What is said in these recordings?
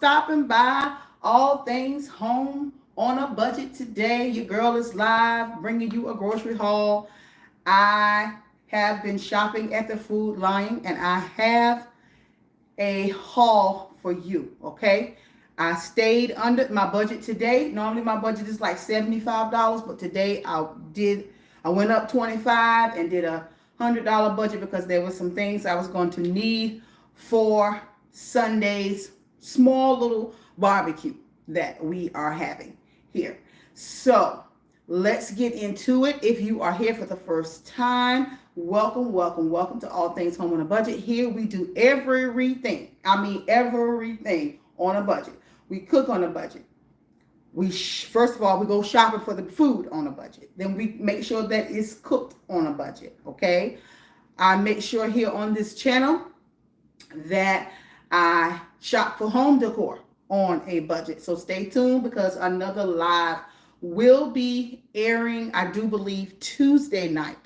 stopping by. All things home on a budget today. Your girl is live, bringing you a grocery haul. I have been shopping at the Food Lion, and I have a haul for you. Okay, I stayed under my budget today. Normally my budget is like $75, but today I went up 25 and did $100 budget because there were some things I was going to need for Sunday's small little barbecue that we are having here. So let's get into it. If you are here for the first time, welcome, welcome, welcome to All Things Home on a Budget. Here we do everything. I mean everything on a budget. We cook on a budget. First of all, we go shopping for the food on a budget. Then we make sure that it's cooked on a budget. Okay. I make sure here on this channel that I shop for home decor on a budget. So stay tuned because another live will be airing, I do believe, Tuesday night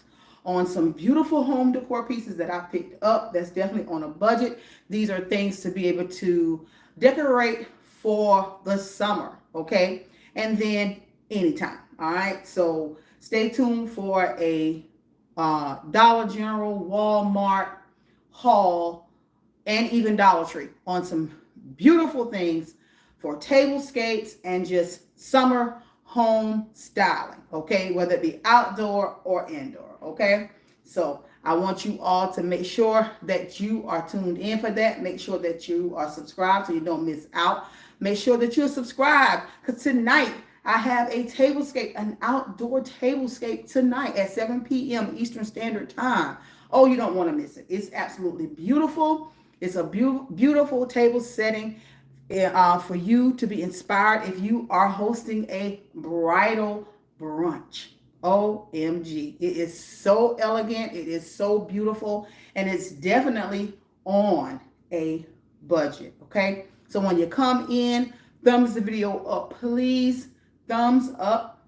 on some beautiful home decor pieces that I picked up that's definitely on a budget. These are things to be able to decorate for the summer, okay? And then anytime, all right? So stay tuned for a Dollar General, Walmart haul, and even Dollar Tree on some beautiful things for tablescapes and just summer home styling, okay? Whether it be outdoor or indoor, okay? So I want you all to make sure that you are tuned in for that. Make sure that you are subscribed so you don't miss out. Make sure that you're subscribed because tonight I have a tablescape, an outdoor tablescape tonight at 7 p.m. Eastern Standard Time. Oh, you don't want to miss it. It's absolutely beautiful. It's a beautiful table setting for you to be inspired if you are hosting a bridal brunch. OMG. It is so elegant. It is so beautiful. And it's definitely on a budget. Okay. So when you come in, thumbs the video up, please. Thumbs up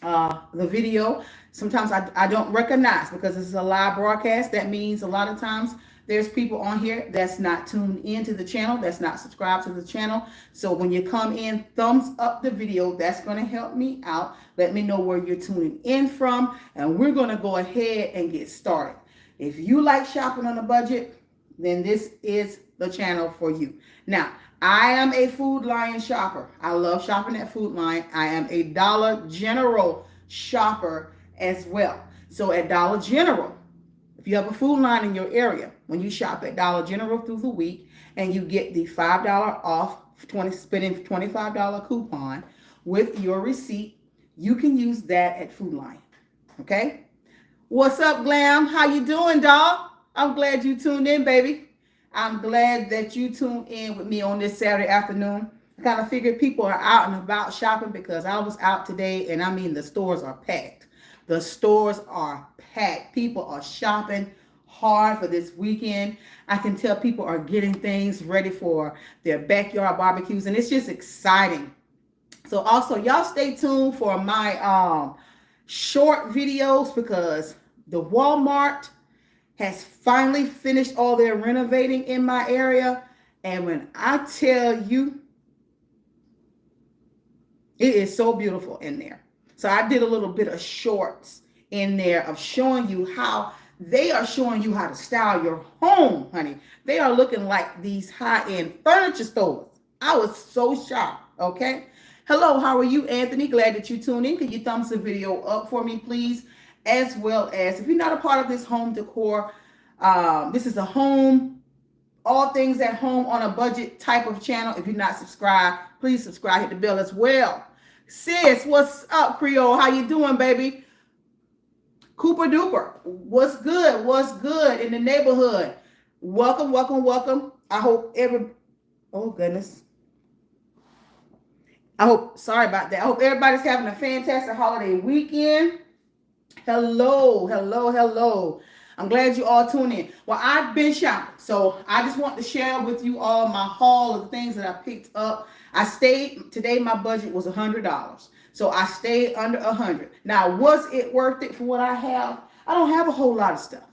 the video. Sometimes I don't recognize because this is a live broadcast. That means a lot of times there's people on here that's not tuned into the channel, that's not subscribed to the channel. So when you come in, thumbs up the video. That's going to help me out. Let me know where you're tuning in from. And we're going to go ahead and get started. If you like shopping on a budget, then this is the channel for you. Now, I am a Food Lion shopper. I love shopping at Food Lion. I am a Dollar General shopper as well. So at Dollar General, if you have a Food Lion in your area, when you shop at Dollar General through the week and you get the $5 off spending $25 coupon with your receipt, you can use that at Food Lion. Okay? What's up, Glam? How you doing, dog? I'm glad you tuned in, baby. I'm glad that you tuned in with me on this Saturday afternoon. I kind of figured people are out and about shopping because I was out today, and I mean the stores are packed. The stores are packed. People are shopping hard for this weekend. I can tell people are getting things ready for their backyard barbecues, and it's just exciting. So also, y'all stay tuned for my short videos because the Walmart has finally finished all their renovating in my area. And when I tell you, it is so beautiful in there. So I did a little bit of shorts in there of showing you how they are showing you how to style your home, honey. They are looking like these high-end furniture stores. I was so shocked, okay? Hello, how are you, Anthony? Glad that you tuned in. Can you thumbs the video up for me, please? As well as, if you're not a part of this home decor, this is a home, all things at home on a budget type of channel. If you're not subscribed, please subscribe, hit the bell as well. Sis, what's up, Creole? How you doing, baby? Cooper Duper, what's good? What's good in the neighborhood? Welcome, welcome, welcome. I hope oh goodness. Sorry about that. I hope everybody's having a fantastic holiday weekend. Hello, hello, hello. I'm glad you all tuned in. Well, I've been shopping, so I just want to share with you all my haul of the things that I picked up. Today my budget was $100. So I stayed under 100. Now, was it worth it for what I have? I don't have a whole lot of stuff.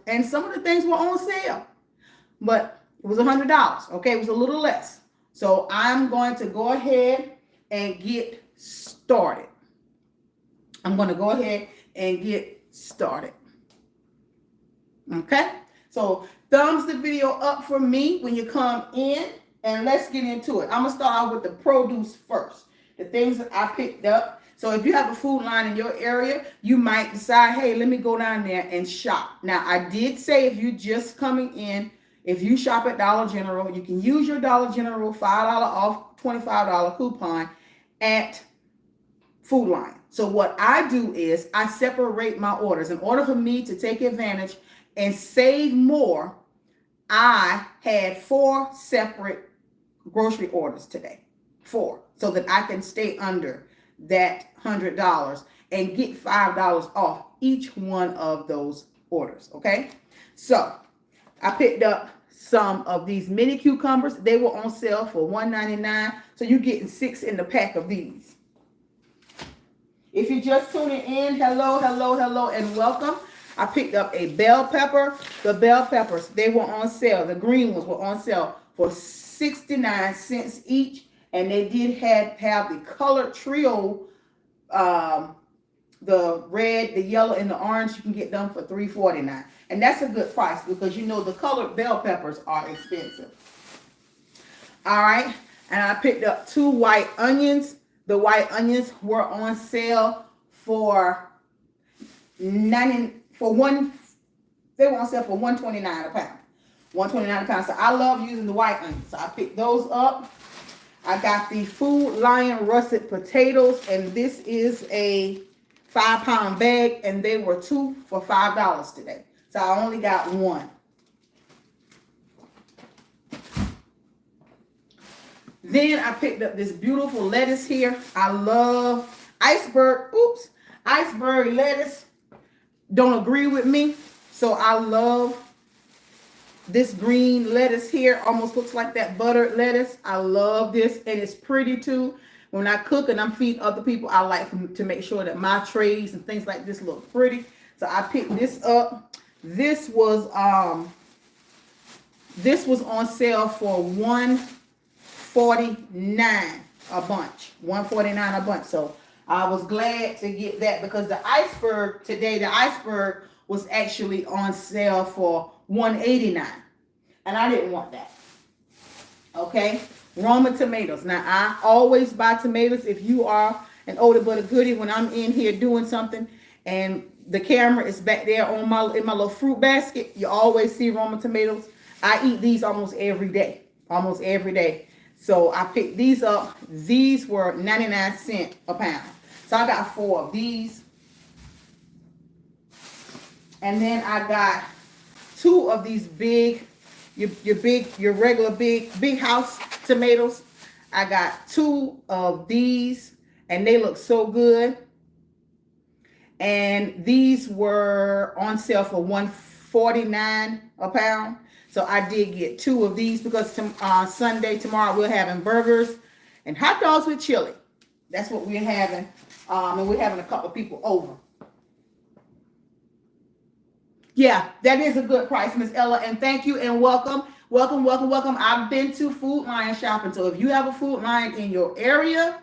And some of the things were on sale. But It was $100. Okay, it was a little less. So I'm going to go ahead and get started. I'm going to go ahead and get started. Okay, so thumbs the video up for me when you come in, and let's get into it. I'm going to start off with the produce first, the things that I picked up. So if you have a food line in your area, you might decide, hey, let me go down there and shop. Now, I did say if you're just coming in, if you shop at Dollar General, you can use your Dollar General $5 off $25 coupon at Food Line. So what I do is I separate my orders. In order for me to take advantage and save more, I had 4 separate grocery orders today. 4. So that I can stay under that $100 and get $5 off each one of those orders. Okay? So I picked up some of these mini cucumbers. They were on sale for $1.99. So you're getting 6 in the pack of these. If you're just tuning in, hello, and welcome. I picked up a bell pepper. The bell peppers, they were on sale. The green ones were on sale for 69 cents each. And they did have the colored trio, the red, the yellow, and the orange. You can get them for $3.49. And that's a good price because you know the colored bell peppers are expensive. All right. And I picked up 2 white onions. The white onions were on sale for they were on sale for $1.29 a pound. $1.29 a pound. So I love using the white onions. So I picked those up. I got the Food Lion russet potatoes, and this is a 5-pound bag, and they were 2 for $5 today. So I only got 1. Then I picked up this beautiful lettuce here. I love iceberg lettuce. Don't agree with me. So I love this green lettuce here. Almost looks like that buttered lettuce. I love this, and it's pretty too. When I cook and I'm feeding other people, I like to make sure that my trays and things like this look pretty. So I picked this up. This was on sale for $1.49 a bunch. $1.49 a bunch. So I was glad to get that because the iceberg was actually on sale for $1.89. And I didn't want that. Okay. Roma tomatoes. Now I always buy tomatoes. If you are an older but a goodie, when I'm in here doing something and the camera is back there in my little fruit basket, you always see Roma tomatoes. I eat these almost every day. So I picked these up. These were 99 cents a pound. So I got 4 of these. And then I got 2 of these big, your regular big house tomatoes. I got 2 of these, and they look so good. And these were on sale for $1.49 a pound. So I did get 2 of these because Sunday, tomorrow, we're having burgers and hot dogs with chili. That's what we're having. And we're having a couple of people over. Yeah, that is a good price, Miss Ella. And thank you and welcome. I've been to Food Lion shopping. So if you have a Food Lion in your area,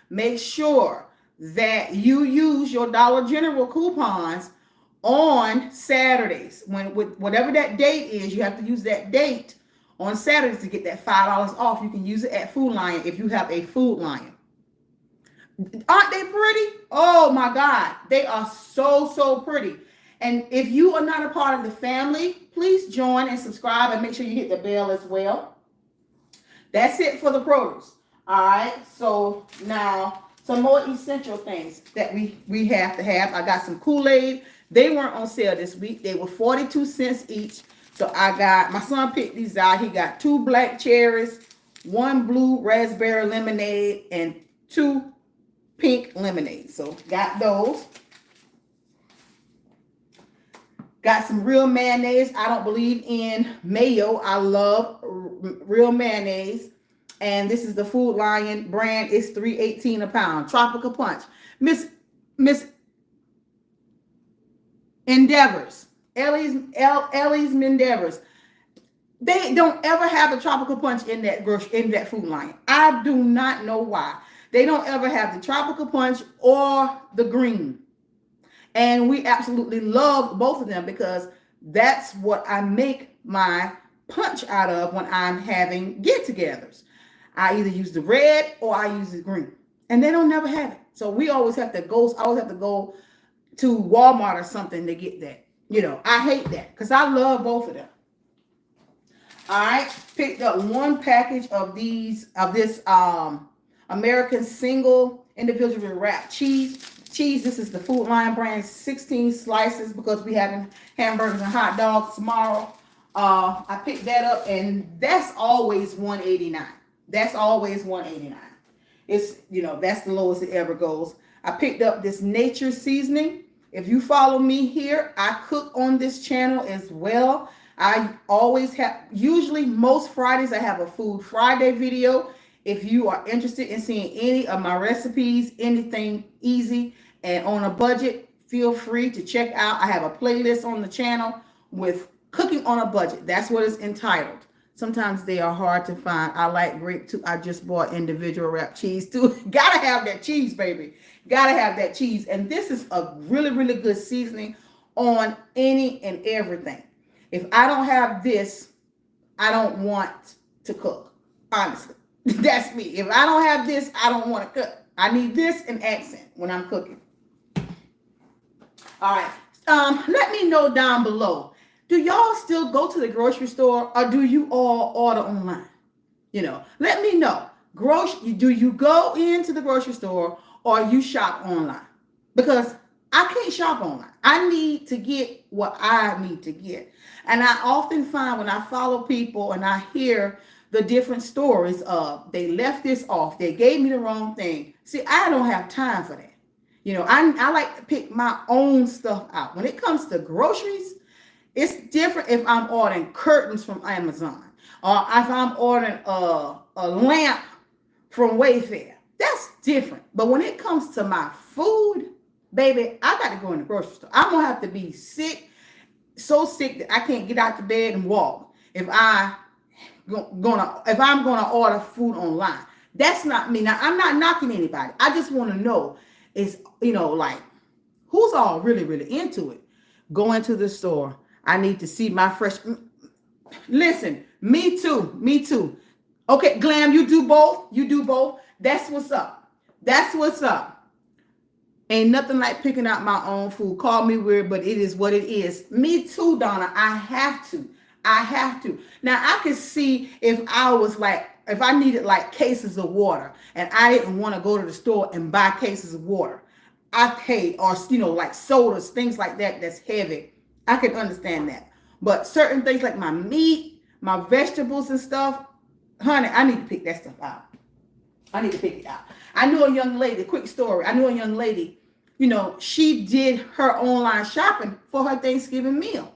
make sure that you use your Dollar General coupons on Saturdays. Whatever that date is, you have to use that date on Saturdays to get that $5 off. You can use it at Food Lion if you have a Food Lion. Aren't they pretty? Oh my God. They are so pretty. And if you are not a part of the family, please join and subscribe and make sure you hit the bell as well. That's it for the produce. All right. So now some more essential things that we have to have. I got some Kool-Aid. They weren't on sale this week. They were 42 cents each. So my son picked these out. He got 2 black cherries, 1 blue raspberry lemonade, and 2 pink lemonade. So got those. Got some real mayonnaise. I don't believe in mayo. I love real mayonnaise. And this is the Food Lion brand. It's $3.18 a pound. Tropical Punch. Miss Endeavors. Ellie's Endeavors. They don't ever have the tropical punch in that Food Lion. I do not know why. They don't ever have the tropical punch or the green. And we absolutely love both of them because that's what I make my punch out of when I'm having get-togethers. I either use the red or I use the green, and they don't never have it. So we always have to go. I always have to go to Walmart or something to get that. I hate that because I love both of them. All right, picked up one package of this American single individually wrapped cheese. This is the Food Lion brand, 16 slices because we having hamburgers and hot dogs tomorrow. I picked that up, and that's always $1.89. That's always $1.89. It's that's the lowest it ever goes. I picked up this nature seasoning. If you follow me here, I cook on this channel as well. I always have, usually most Fridays, I have a Food Friday video. If you are interested in seeing any of my recipes, anything easy and on a budget, feel free to check out. I have a playlist on the channel with cooking on a budget. That's what it's entitled. Sometimes they are hard to find. I like grape too. I just bought individual wrapped cheese too. Gotta have that cheese, baby. Gotta have that cheese. And this is a really, really good seasoning on any and everything. If I don't have this, I don't want to cook. Honestly, that's me. If I don't have this, I don't want to cook. I need this and accent when I'm cooking. All right. Let me know down below. Do y'all still go to the grocery store or do you all order online? Let me know. Do you go into the grocery store or you shop online? Because I can't shop online. I need to get what I need to get. And I often find when I follow people and I hear the different stories of they left this off, they gave me the wrong thing. See, I don't have time for that. I like to pick my own stuff out. When it comes to groceries, it's different if I'm ordering curtains from Amazon or if I'm ordering a lamp from Wayfair. That's different. But when it comes to my food, baby, I got to go in the grocery store. I'm going to have to be sick, so sick that I can't get out the bed and walk if I'm gonna order food online. That's not me. Now, I'm not knocking anybody. I just want to know who's all really, really into it. Go into the store. I need to see my fresh. Listen, me too. Okay, Glam, you do both. That's what's up. Ain't nothing like picking out my own food. Call me weird, but it is what it is. Me too, Donna. I have to. Now, I could see if I needed like cases of water and I didn't want to go to the store and buy cases of water. I paid, or, like sodas, things like that, that's heavy. I can understand that. But certain things like my meat, my vegetables and stuff, honey, I need to pick that stuff out. I need to pick it out. I knew a young lady, quick story. She did her online shopping for her Thanksgiving meal.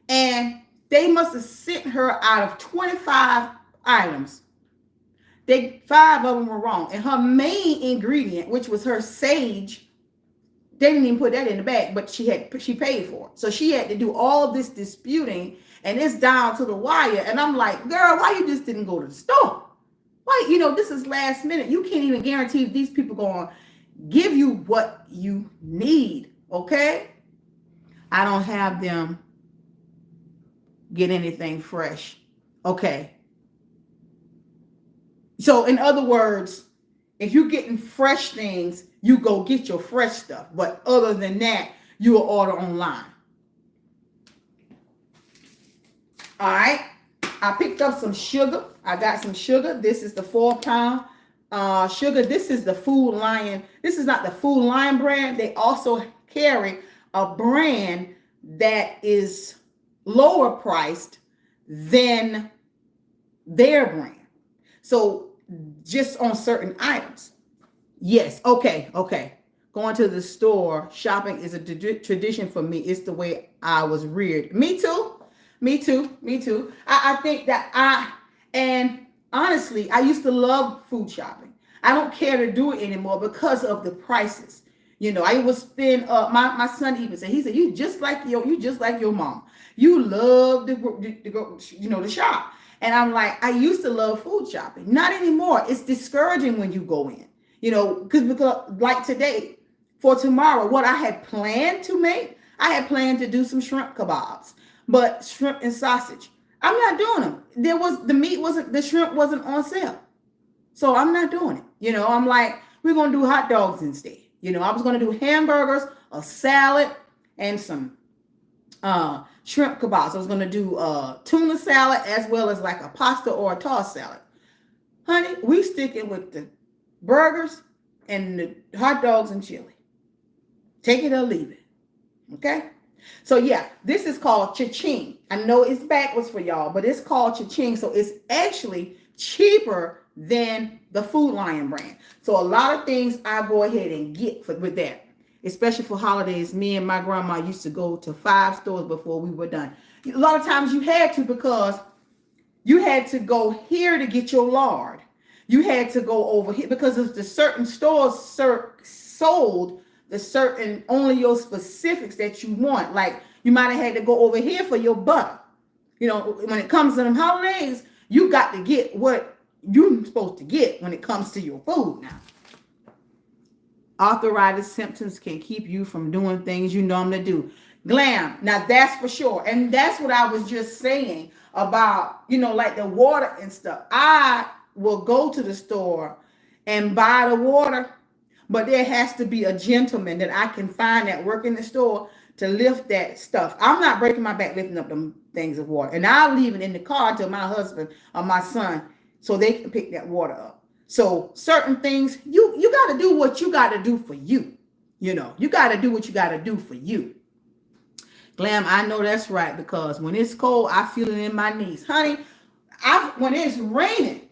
And they must have sent her out of 25 items. 5 of them were wrong. And her main ingredient, which was her sage, they didn't even put that in the bag, but she paid for it. So she had to do all this disputing, and it's down to the wire. And I'm like, girl, why you just didn't go to the store? Why, this is last minute. You can't even guarantee these people going to give you what you need, okay? I don't have them get anything fresh, okay? So in other words, if you're getting fresh things, you go get your fresh stuff. But other than that, you will order online. All right. I picked up some sugar. I got some sugar. This is the 4-pound sugar. This is the Food Lion. This is not the Food Lion brand. They also carry a brand that is lower priced than their brand. So just on certain items. Yes. Okay. Going to the store, shopping is a tradition for me. It's the way I was reared. Me too. I think that and honestly, I used to love food shopping. I don't care to do it anymore because of the prices. You know, I would spend my son even said, he said, you just like your mom. You love to go, to shop. And I'm like, I used to love food shopping. Not anymore. It's discouraging when you go in. Because like today, for tomorrow, what I had planned to make, I had planned to do some shrimp kebabs, but shrimp and sausage. I'm not doing them. The shrimp wasn't on sale. So I'm not doing it. I'm like, we're going to do hot dogs instead. I was going to do hamburgers, a salad, and some shrimp kebabs. I was going to do tuna salad as well as like a pasta or a tossed salad. Honey, we sticking with the burgers and the hot dogs and chili. Take it or leave it. Okay? So yeah, this is called cha-ching. I know it's backwards for y'all, but it's called cha-ching. So it's actually cheaper than the Food Lion brand. So a lot of things I go ahead and get with that, especially for holidays. Me and my grandma used to go to 5 stores before we were done. A lot of times you had to, because you had to go here to get your lard. You had to go over here because of the certain stores sold the certain only your specifics that you want. Like you might have had to go over here for your butter. When it comes to them holidays, you got to get what you're supposed to get when it comes to your food now. Arthritis symptoms can keep you from doing things you normally do. Glam, now that's for sure. And that's what I was just saying about, like the water and stuff. I will go to the store and buy the water, but there has to be a gentleman that I can find that work in the store to lift that stuff. I'm not breaking my back lifting up them things of water. And I'll leave it in the car till my husband or my son so they can pick that water up. So certain things, you got to do what you got to do for you. You got to do what you got to do for you. Glam, I know that's right, because when it's cold, I feel it in my knees. Honey, when it's raining,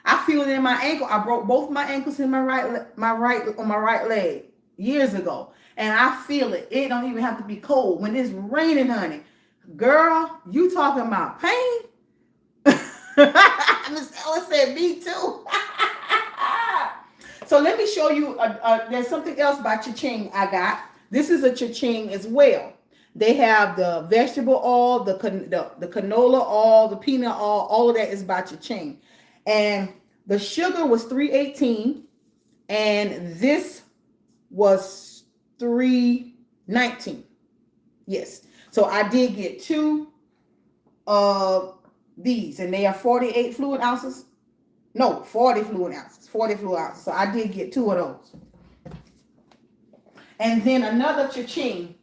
I feel it in my ankle. I broke both my ankles in my right leg years ago. And I feel it. It don't even have to be cold. When it's raining, honey, girl, you talking about pain? Miss Ella said, me too. So let me show you, there's something else by Cha-Ching I got. This is a Cha-Ching as well. They have the vegetable oil, the canola oil, the peanut oil, all of that is by Cha-Ching. And the sugar was $3.18, and this was $3.19. Yes. So I did get 2 of these, and they are 48 fluid ounces. No, 40 fluid ounces. 40 fluid ounces. So I did get 2 of those. And then another Cha-Ching.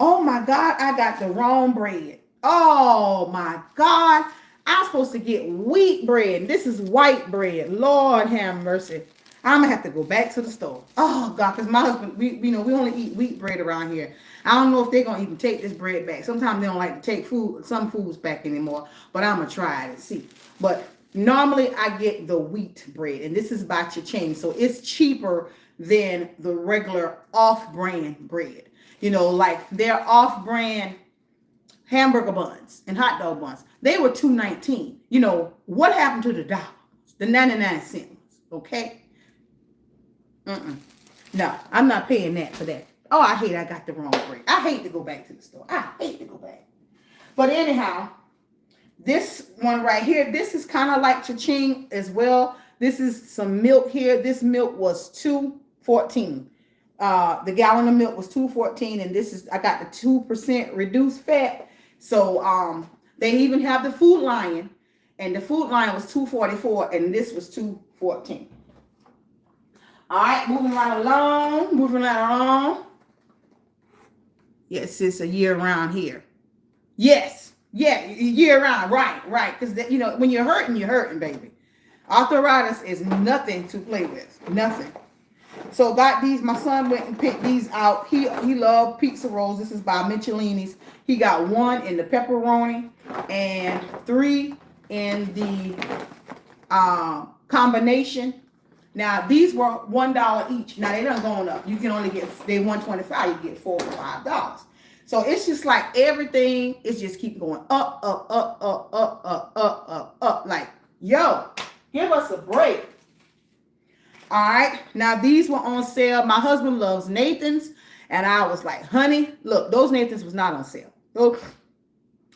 Oh my God, I got the wrong bread. Oh my God. I'm supposed to get wheat bread. This is white bread. Lord have mercy. I'm going to have to go back to the store. Oh God, because my husband, we only eat wheat bread around here. I don't know if they're going to even take this bread back. Sometimes they don't like to take some foods back anymore, but I'm going to try it and see. But normally I get the wheat bread, and this is by Cha-Ching. So it's cheaper than the regular off-brand bread. Like their off-brand hamburger buns and hot dog buns. They were $2.19. What happened to the dollars? The 99 cents, okay? No, I'm not paying that for that. Oh, I got the wrong bread. I hate to go back to the store. I hate to go back. But anyhow, this one right here, this is kind of like Cha-Ching as well. This is some milk here. This milk was $2.14. The gallon of milk was $2.14, and I got the 2% reduced fat. So they even have the Food Lion, and the Food Lion was $2.44, and this was $2.14. All right, moving right along. Yes, it's a year round here. Yes, yeah, year round, right. Because when you're hurting, baby. Arthritis is nothing to play with, nothing. So got these. My son went and picked these out. He loved pizza rolls. This is by Michelini's. He got 1 in the pepperoni and 3 in the combination. Now these were $1 each. Now they done going up. You can only get they $1.25. You get $4 or $5. So it's just like everything is just keep going up. Like, yo, give us a break. All right. Now these were on sale. My husband loves Nathan's. And I was like, honey, look, those Nathan's was not on sale. Those,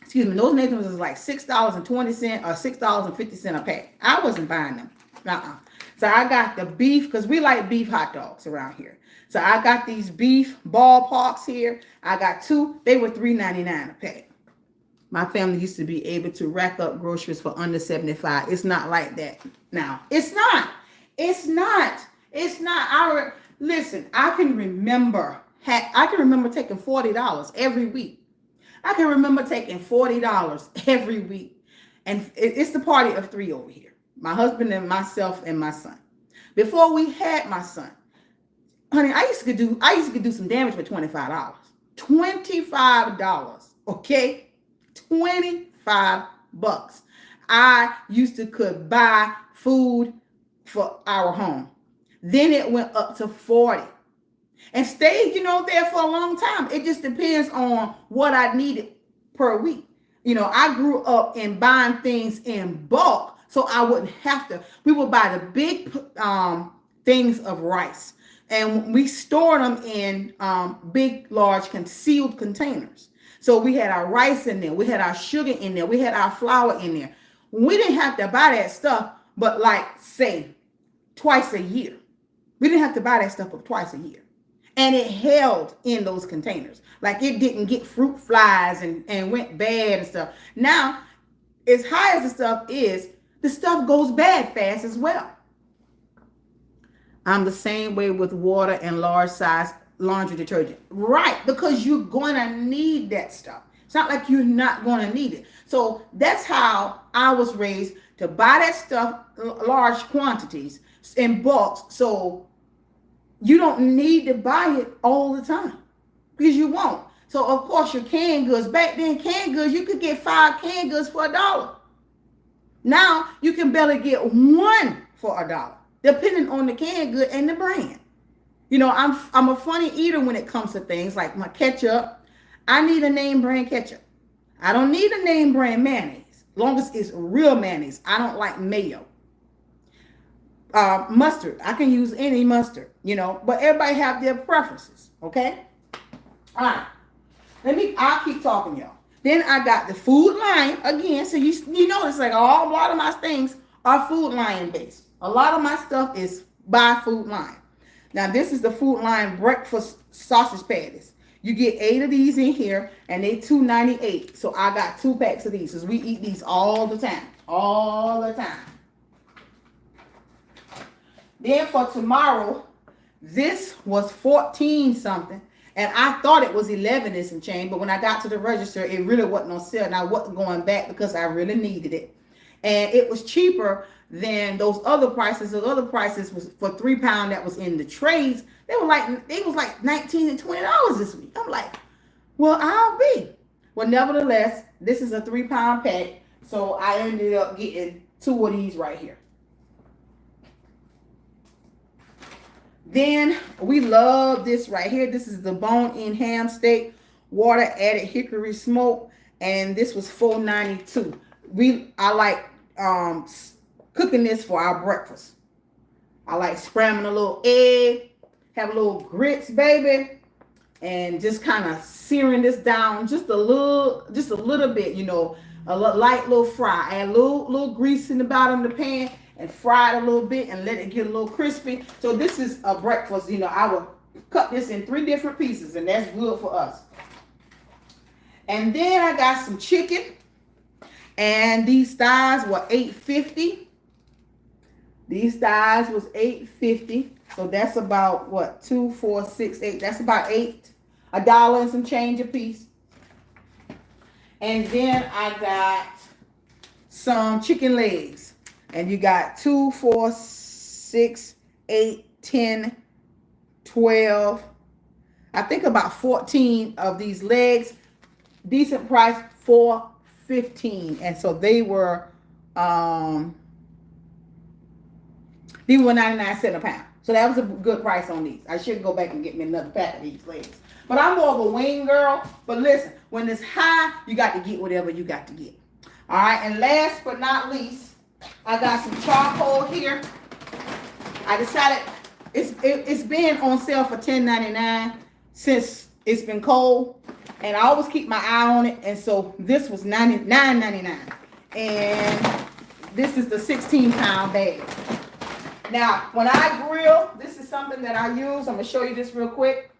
excuse me, those Nathan's was like $6.20 or $6.50 a pack. I wasn't buying them. Uh-uh. So I got the beef, because we like beef hot dogs around here. So I got these beef ballparks here. I got two. They were $3.99 a pack. My family used to be able to rack up groceries for under $75. It's not like that now. It's not. It's not. It's not. Listen, I can remember taking $40 every week. I can remember taking $40 every week. And it's the party of three over here. My husband and myself and my son. Before we had my son, honey, I used to do some damage for $25. $25, okay? 25 bucks. I used to could buy food for our home. Then it went up to 40 and stayed, there for a long time. It just depends on what I needed per week. I grew up in buying things in bulk, so I wouldn't have to. We would buy the big things of rice, and we stored them in big, large concealed containers. So we had our rice in there. We had our sugar in there. We had our flour in there. We didn't have to buy that stuff, but say, twice a year. We didn't have to buy that stuff but twice a year. And it held in those containers. Like it didn't get fruit flies and went bad and stuff. Now, as high as the stuff is, the stuff goes bad fast as well. I'm the same way with water and large size laundry detergent. Right, because you're going to need that stuff. It's not like you're not going to need it. So that's how I was raised, to buy that stuff, large quantities in bulk. So you don't need to buy it all the time, because you won't. So of course your canned goods, back then canned goods, you could get 5 canned goods for $1. Now you can barely get one for $1, depending on the canned good and the brand. I'm a funny eater when it comes to things like my ketchup. I need a name brand ketchup. I don't need a name brand mayonnaise, as long as it's real mayonnaise. I don't like mayo. Mustard, I can use any mustard, but everybody have their preferences, okay? All right, I'll keep talking, y'all. Then I got the Food Lion again. So you notice like a lot of my things are Food Lion based. A lot of my stuff is by Food Lion. Now this is the Food Lion breakfast sausage patties. You get 8 of these in here, and they $2.98. So I got 2 packs of these, because we eat these all the time. All the time. Then for tomorrow, this was 14 something. And I thought it was 11 and some change. But when I got to the register, it really wasn't on sale. And I wasn't going back because I really needed it. And it was cheaper than those other prices. Those other prices was for £3 that was in the trades. They was like $19 and $20 this week. I'm like, well, I'll be. Well, nevertheless, this is a 3-pound pack. So I ended up getting 2 of these right here. Then we love this right here. This is the bone-in ham steak, water added hickory smoke, and this was $4.92. I like cooking this for our breakfast. I like scrambling a little egg, have a little grits, baby, and just kind of searing this down just a little bit, a light little fry. Add a little grease in the bottom of the pan and fry it a little bit and let it get a little crispy. So this is a breakfast. I will cut this in 3 different pieces, and that's good for us. And then I got some chicken, and these thighs were $8.50. These thighs was $8.50. So that's about what, 2, 4, 6, 8. That's about $1 and some change a piece. And then I got some chicken legs. And you got 2, 4, 6, 8, 10, 12. I think about 14 of these legs. Decent price, $4.15. And so they were 99 cents a pound. So that was a good price on these. I should go back and get me another pack of these legs. But I'm more of a wing girl. But listen, when it's high, you got to get whatever you got to get. All right, and last but not least, I got some charcoal here. I decided it's been on sale for $10.99 since it's been cold, and I always keep my eye on it. And so this was $99.99, and this is the 16-pound bag. Now, when I grill, this is something that I use. I'm gonna show you this real quick.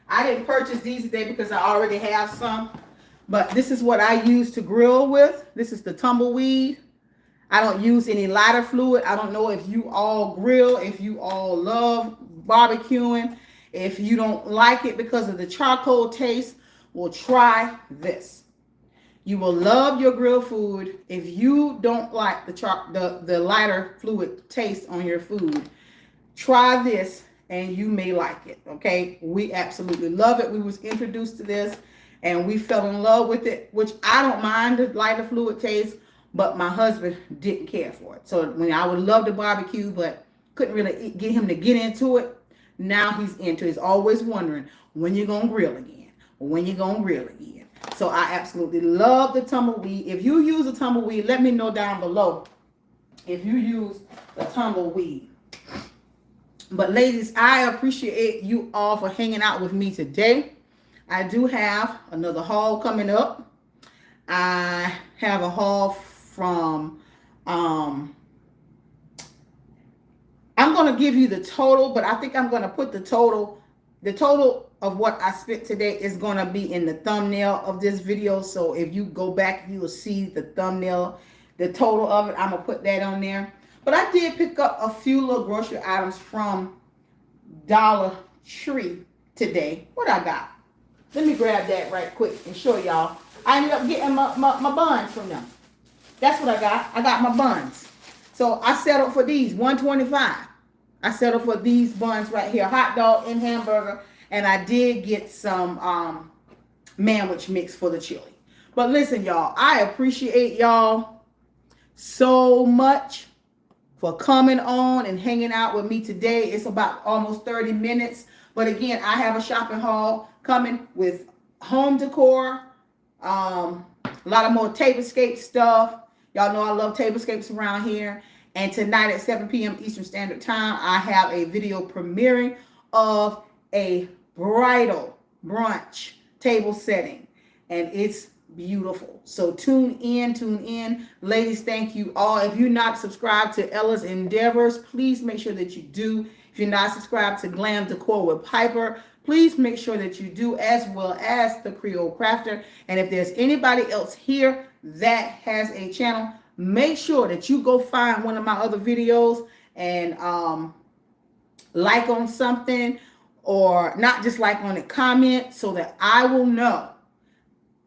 I didn't purchase these today because I already have some, but this is what I use to grill with. This is the tumbleweed. I don't use any lighter fluid. I don't know if you all grill, if you all love barbecuing, if you don't like it because of the charcoal taste, well, try this. You will love your grill food. If you don't like the lighter fluid taste on your food, try this and you may like it. Okay, we absolutely love it. We was introduced to this and we fell in love with it, which I don't mind the lighter fluid taste, but my husband didn't care for it. So when I would love to barbecue, but couldn't really get him to get into it, now he's into it. He's always wondering when you're gonna grill again, when you're gonna grill again. So I absolutely love the tumbleweed. If you use a tumbleweed, let me know down below if you use the tumbleweed. But ladies, I appreciate you all for hanging out with me today. I do have another haul coming up. I have a haul from, I'm going to give you the total, but I think I'm going to put the total of what I spent today is going to be in the thumbnail of this video. So if you go back, you will see the thumbnail, the total of it. I'm going to put that on there. But I did pick up a few little grocery items from Dollar Tree today. What I got? Let me grab that right quick and show y'all. I ended up getting my buns from them. That's what I got. I got my buns. So I settled for these, $1.25. I settled for these buns right here, hot dog and hamburger. And I did get some manwich mix for the chili. But listen, y'all, I appreciate y'all so much for coming on and hanging out with me today. It's about almost 30 minutes. But again, I have a shopping haul coming with home decor, a lot of more tablescape stuff. Y'all know I love tablescapes around here. And tonight at 7 p.m. Eastern Standard Time, I have a video premiering of a bridal brunch table setting. And it's beautiful. So tune in. Ladies, thank you all. If you're not subscribed to Ella's Endeavors, please make sure that you do. If you're not subscribed to Glam Decor with Piper, please make sure that you do, as well as the Creole Crafter. And if there's anybody else here that has a channel, make sure that you go find one of my other videos and like on something, or not just like on it, comment, so that I will know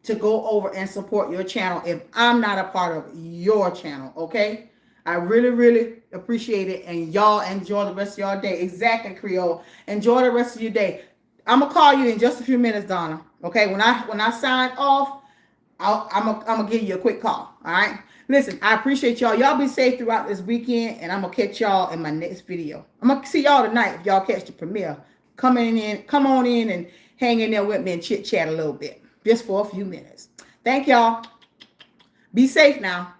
to go over and support your channel if I'm not a part of your channel, okay? I really, really appreciate it, and y'all enjoy the rest of your day. Exactly, Creole. Enjoy the rest of your day. I'm gonna call you in just a few minutes, Donna. Okay, when I sign off, I'm gonna give you a quick call. All right. Listen, I appreciate y'all. Y'all be safe throughout this weekend, and I'm gonna catch y'all in my next video. I'm gonna see y'all tonight if y'all catch the premiere. Come on in and hang in there with me and chit chat a little bit, just for a few minutes. Thank y'all. Be safe now.